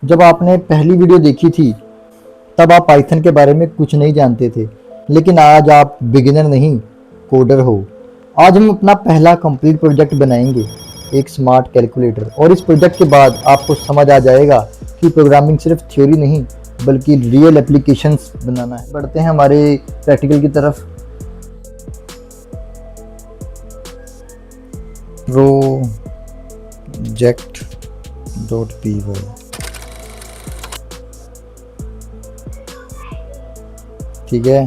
जब आपने पहली वीडियो देखी थी तब आप पाइथन के बारे में कुछ नहीं जानते थे, लेकिन आज आप बिगिनर नहीं, कोडर हो। आज हम अपना पहला कंप्लीट प्रोजेक्ट बनाएंगे, एक स्मार्ट कैलकुलेटर। और इस प्रोजेक्ट के बाद आपको समझ आ जाएगा कि प्रोग्रामिंग सिर्फ थ्योरी नहीं बल्कि रियल एप्लीकेशंस बनाना है। बढ़ते हैं हमारे प्रैक्टिकल की तरफ। project.py, ठीक है।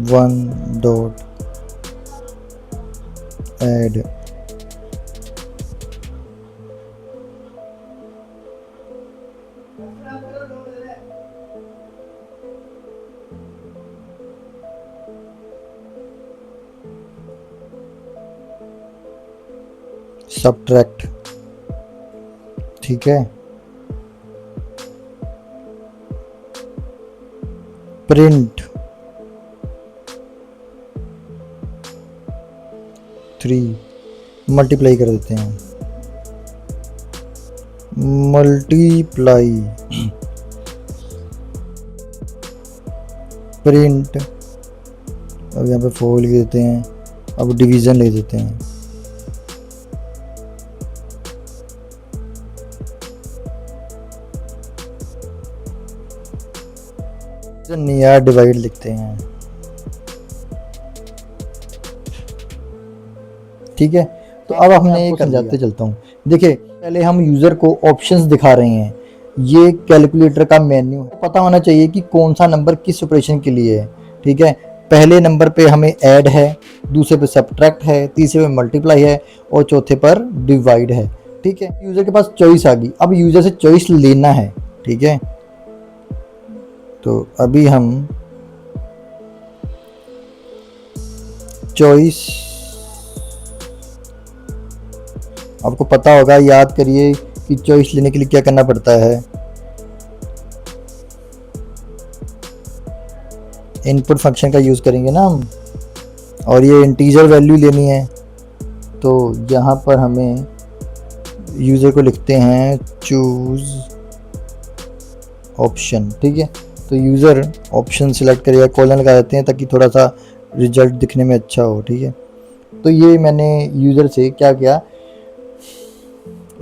1.add subtract, ठीक है। प्रिंट 3, मल्टीप्लाई कर देते हैं। मल्टीप्लाई प्रिंट, अब यहाँ पे 4 लिख देते हैं। अब डिवीज़न ले देते हैं। नियर डिवाइड लिखते हैं, ठीक है। तो अब हमने एक समझाते चलता हूँ। देखिए, पहले हम यूज़र को ऑप्शंस दिखा रहे हैं। ये कैलकुलेटर का मेन्यू है। पता होना चाहिए कि कौन सा नंबर किस ऑपरेशन के लिए है, ठीक है। पहले नंबर पे हमें ऐड है, दूसरे पे सब्ट्रैक्ट है, तीसरे पे मल्टीप्लाई है और चौथे पर डिवाइड है, ठीक है। यूज़र के पास चॉइस आ गई। अब यूज़र से चॉइस लेना है, ठीक है। तो अभी हम चॉइस, आपको पता होगा, याद करिए कि चॉइस लेने के लिए क्या करना पड़ता है। इनपुट फंक्शन का यूज़ करेंगे ना हम, और ये इंटीजर वैल्यू लेनी है। तो यहाँ पर हमें यूज़र को लिखते हैं चूज़ ऑप्शन, ठीक है। तो यूज़र ऑप्शन सिलेक्ट करेगा, कॉलन लगा देते हैं ताकि थोड़ा सा रिजल्ट दिखने में अच्छा हो, ठीक है। तो ये मैंने यूज़र से क्या किया,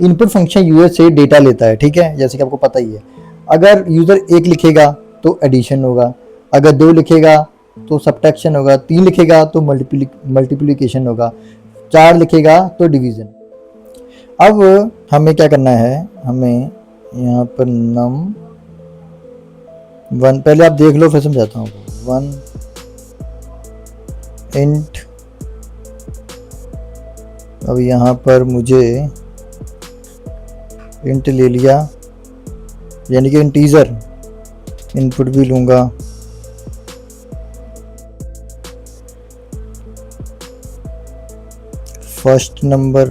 इनपुट फंक्शन यूज़र से डेटा लेता है, ठीक है, जैसे कि आपको पता ही है। अगर यूज़र 1 लिखेगा तो एडिशन होगा, अगर 2 लिखेगा तो सब्ट्रैक्शन होगा, 3 लिखेगा तो मल्टीप्लिकेशन होगा, 4 लिखेगा तो डिवीज़न। अब हमें क्या करना है, हमें यहाँ पर num1, पहले आप देख लो फिर समझाता हूँ। 1 इंट, अब यहाँ पर मुझे इंट ले लिया, यानी कि इंटीजर। इनपुट भी लूँगा, फर्स्ट नंबर,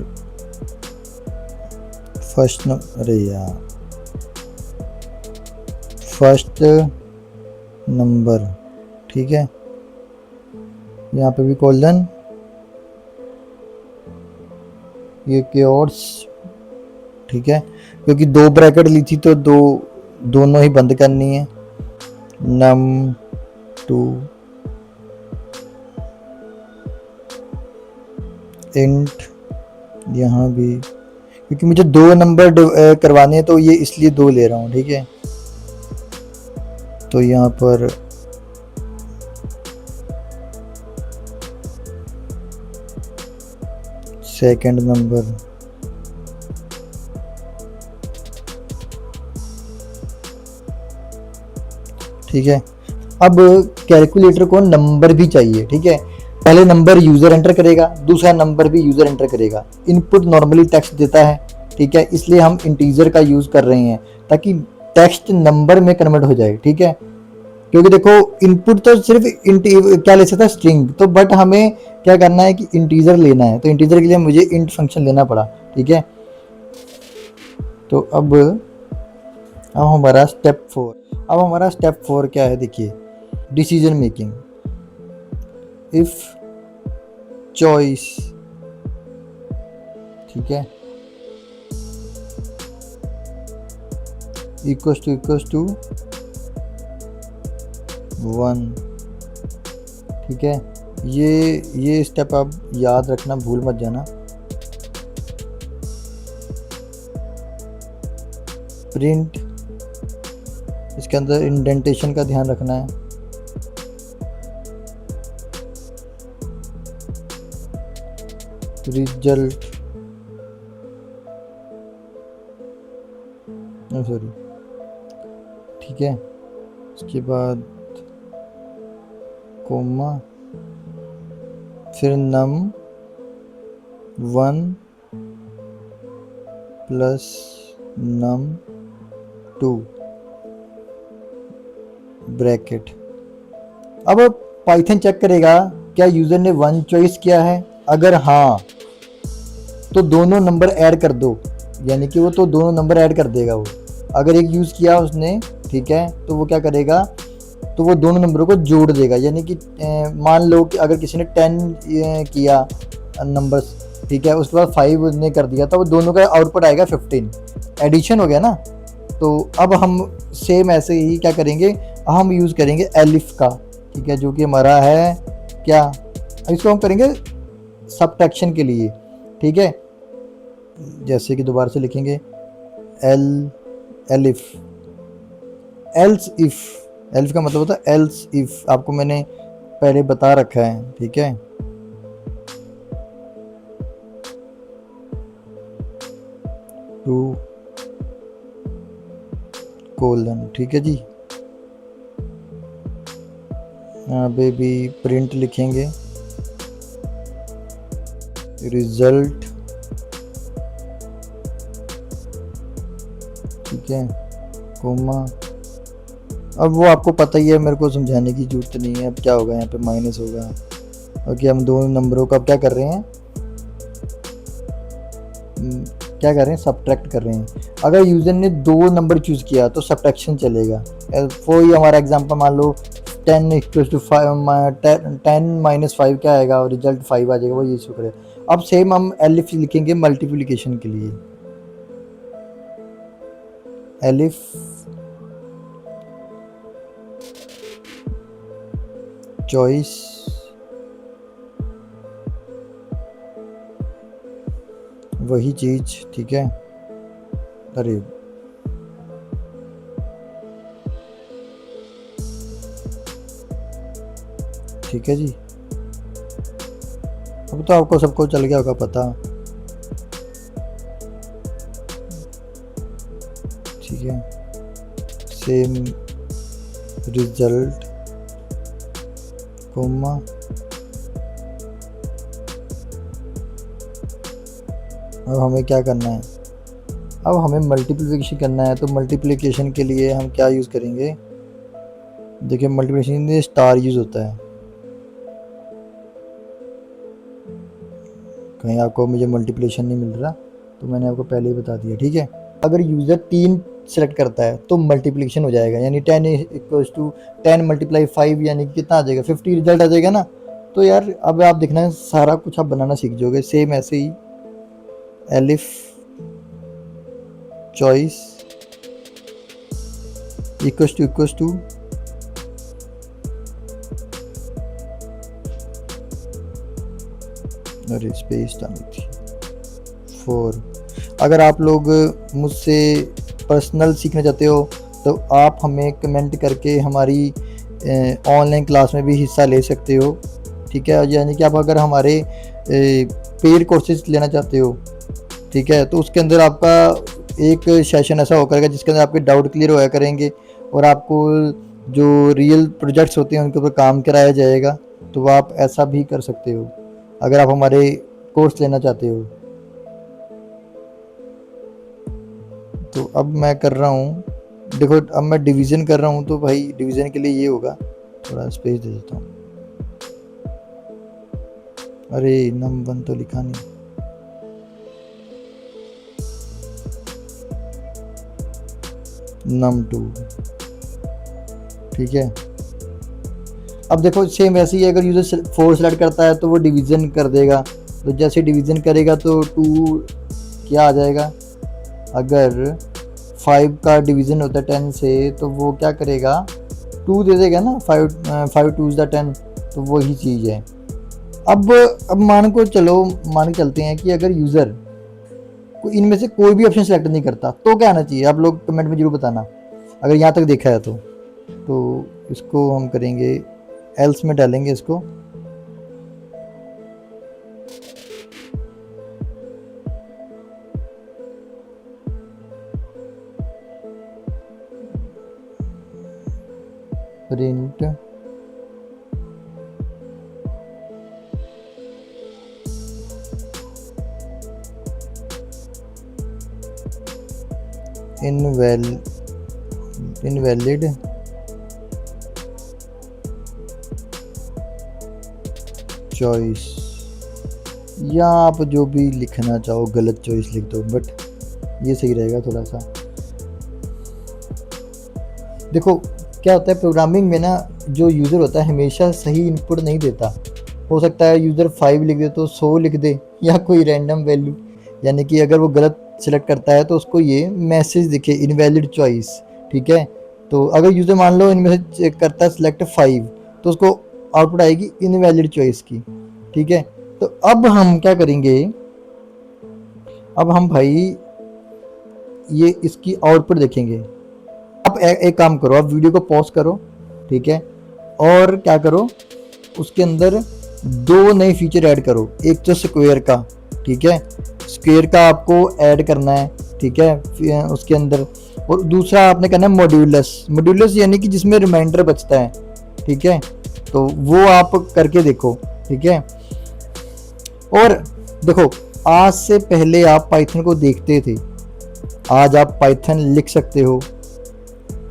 अरे यार, फर्स्ट नंबर, ठीक है। यहाँ पे भी कॉलन, ये क्योर्स, ठीक है, क्योंकि 2 ब्रैकेट ली थी तो दोनों ही बंद करनी है। num2 इंट, यहाँ भी क्योंकि मुझे 2 नंबर करवाने हैं तो ये इसलिए 2 ले रहा हूँ, ठीक है। तो यहाँ पर सेकंड नंबर, ठीक है। अब कैलकुलेटर को नंबर भी चाहिए, ठीक है। पहले नंबर यूज़र एंटर करेगा, दूसरा नंबर भी यूज़र एंटर करेगा। इनपुट नॉर्मली टेक्स्ट देता है, ठीक है, इसलिए हम इंटीजर का यूज़ कर रहे हैं ताकि टेक्स्ट नंबर में कन्वर्ट हो जाए, ठीक है। क्योंकि देखो, इनपुट तो सिर्फ क्या ले सकता है, स्ट्रिंग। तो बट हमें क्या करना है कि इंटीजर लेना है, तो इंटीजर के लिए मुझे इंट फंक्शन लेना पड़ा, ठीक है। तो अब हमारा स्टेप 4, अब हमारा स्टेप 4 क्या है, देखिए, डिसीजन मेकिंग। इफ चॉइस, ठीक है, इक्वल्स टू 1। ठीक है, ये स्टेप आप याद रखना, भूल मत जाना। प्रिंट, इसके अंदर इंडेंटेशन का ध्यान रखना है। रिजल्ट, सॉरी, ठीक है, उसके बाद कोमा, फिर num1 प्लस num2 ब्रैकेट। अब पाइथन चेक करेगा क्या यूज़र ने 1 चॉइस किया है, अगर हाँ तो दोनों नंबर ऐड कर दो, यानी कि वो तो दोनों नंबर ऐड कर देगा वो। अगर एक यूज़ किया उसने, ठीक है, तो वो क्या करेगा, तो वो दोनों नंबरों को जोड़ देगा। यानी कि मान लो कि अगर किसी ने 10 किया नंबर्स, ठीक है, उसके बाद 5 उसने कर दिया, तो वो दोनों का आउटपुट आएगा 15, एडिशन हो गया ना। तो अब हम सेम ऐसे ही क्या करेंगे, हम यूज़ करेंगे एलिफ का, ठीक है, जो कि हमारा है क्या, इसको हम करेंगे सबट्रैक्शन के लिए। ठीक है, जैसे कि दोबारा से लिखेंगे एलिफ, एल्स इफ, एल्फ का मतलब होता है एल्स इफ, आपको मैंने पहले बता रखा है। ठीक है, टू कोलन, ठीक है जी। यहाँ पे भी प्रिंट लिखेंगे, रिजल्ट, ठीक है, कोमा। अब वो आपको पता ही है, मेरे को समझाने की जरूरत नहीं है। अब क्या होगा, यहाँ पे माइनस होगा, ओके। हम दोनों नंबरों का अब क्या कर रहे हैं, सब्ट्रैक्ट कर रहे हैं। अगर यूज़र ने 2 नंबर चूज़ किया तो सब्ट्रैक्शन चलेगा। कोई हमारा एग्जांपल मान लो 10 इक्वल्स टू 10 माइनस 5 क्या आएगा, और रिजल्ट 5 आ जाएगा, वो ये शुक्र है। अब सेम हम एलिफ लिखेंगे मल्टीप्लिकेशन के लिए, एलिफ चॉइस, वही चीज, ठीक है। अरे ठीक है जी, अब तो आपको सबको चल गया होगा पता, ठीक है। सेम रिजल्ट कोमा, अब हमें क्या करना है, अब हमें मल्टीप्लिकेशन करना है। तो मल्टीप्लिकेशन के लिए हम क्या यूज़ करेंगे, देखिए मल्टीप्लिकेशन में स्टार यूज़ होता है। कहीं आपको मुझे मल्टीप्लिकेशन नहीं मिल रहा तो मैंने आपको पहले ही बता दिया, ठीक है। अगर यूज़र 3 सेलेक्ट करता है तो मल्टीप्लिकेशन हो जाएगा, यानी 10 इक्वल्स टू 10 मल्टीप्लाई 5, यानी कितना आ जाएगा 50 रिजल्ट आ जाएगा ना। तो यार अब आप देखना है सारा कुछ आप बनाना सीख जाओगे। सेम ऐसे ही एलिफ चॉइस इक्वल्स टू अरे स्पेस डालनी थी 4। अगर आप लोग मुझसे पर्सनल सीखना चाहते हो तो आप हमें कमेंट करके हमारी ऑनलाइन क्लास में भी हिस्सा ले सकते हो, ठीक है। यानी कि आप अगर हमारे पेड कोर्सेज लेना चाहते हो, ठीक है, तो उसके अंदर आपका एक सेशन ऐसा हो करेगा जिसके अंदर आपके डाउट क्लियर होया करेंगे और आपको जो रियल प्रोजेक्ट्स होते हैं उनके ऊपर काम कराया जाएगा। तो आप ऐसा भी कर सकते हो अगर आप हमारे कोर्स लेना चाहते हो। तो अब मैं कर रहा हूँ, देखो अब मैं डिवीज़न कर रहा हूँ, तो भाई डिवीज़न के लिए ये होगा, थोड़ा स्पेस दे देता हूँ। अरे num1 तो लिखा नहीं, num2, ठीक है। अब देखो सेम वैसे ही अगर यूज़र 4 सेलेक्ट करता है तो वो डिवीज़न कर देगा। तो जैसे डिवीज़न करेगा तो 2 क्या आ जाएगा, अगर 5 का डिवीज़न होता है 10 से, तो वो क्या करेगा, 2 दे देगा ना, 5 2 द 10, तो वही चीज़ है। अब मान के चलते हैं कि अगर यूज़र को इनमें से कोई भी ऑप्शन सेलेक्ट नहीं करता तो क्या आना चाहिए, आप लोग कमेंट में जरूर बताना अगर यहाँ तक देखा है तो इसको हम करेंगे एल्स में डालेंगे इसको, प्रिंट इनवैलिड चॉइस, या आप जो भी लिखना चाहो गलत चॉइस लिख दो, बट ये सही रहेगा थोड़ा सा। देखो क्या होता है प्रोग्रामिंग में ना, जो यूज़र होता है हमेशा सही इनपुट नहीं देता। हो सकता है यूज़र 5 लिख दे तो 100 लिख दे, या कोई रैंडम वैल्यू, यानी कि अगर वो गलत सिलेक्ट करता है तो उसको ये मैसेज दिखे इनवैलिड चॉइस, ठीक है। तो अगर यूज़र मान लो इनमें से चेक करता है सिलेक्ट 5, तो उसको आउटपुट आएगी इनवैलिड चॉइस की, ठीक है। तो अब हम क्या करेंगे, अब हम भाई ये इसकी आउटपुट देखेंगे। अब एक काम करो, आप वीडियो को पॉज करो, ठीक है, और क्या करो, उसके अंदर 2 नए फीचर ऐड करो। एक तो स्क्वायर का, ठीक है, स्क्वायर का आपको ऐड करना है, ठीक है उसके अंदर। और दूसरा आपने करना है मॉड्यूलस यानी कि जिसमें रिमाइंडर बचता है, ठीक है, तो वो आप करके देखो, ठीक है। और देखो आज से पहले आप पाइथन को देखते थे, आज आप पाइथन लिख सकते हो।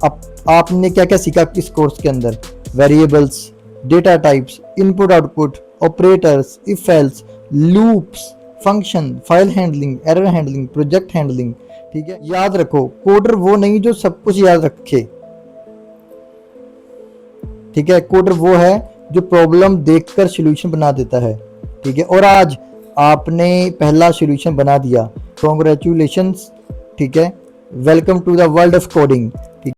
अब आपने क्या क्या सीखा इस कोर्स के अंदर, variables, data types, input output, operators, if else, loops, function, file handling, error handling, project handling, ठीक है। याद रखो कोडर वो नहीं जो सब कुछ याद रखे, ठीक है, कोडर वो है जो प्रॉब्लम देखकर सॉल्यूशन बना देता है, ठीक है। और आज आपने पहला सॉल्यूशन बना दिया, कॉन्ग्रेचुलेशंस, ठीक है, welcome to the world of coding.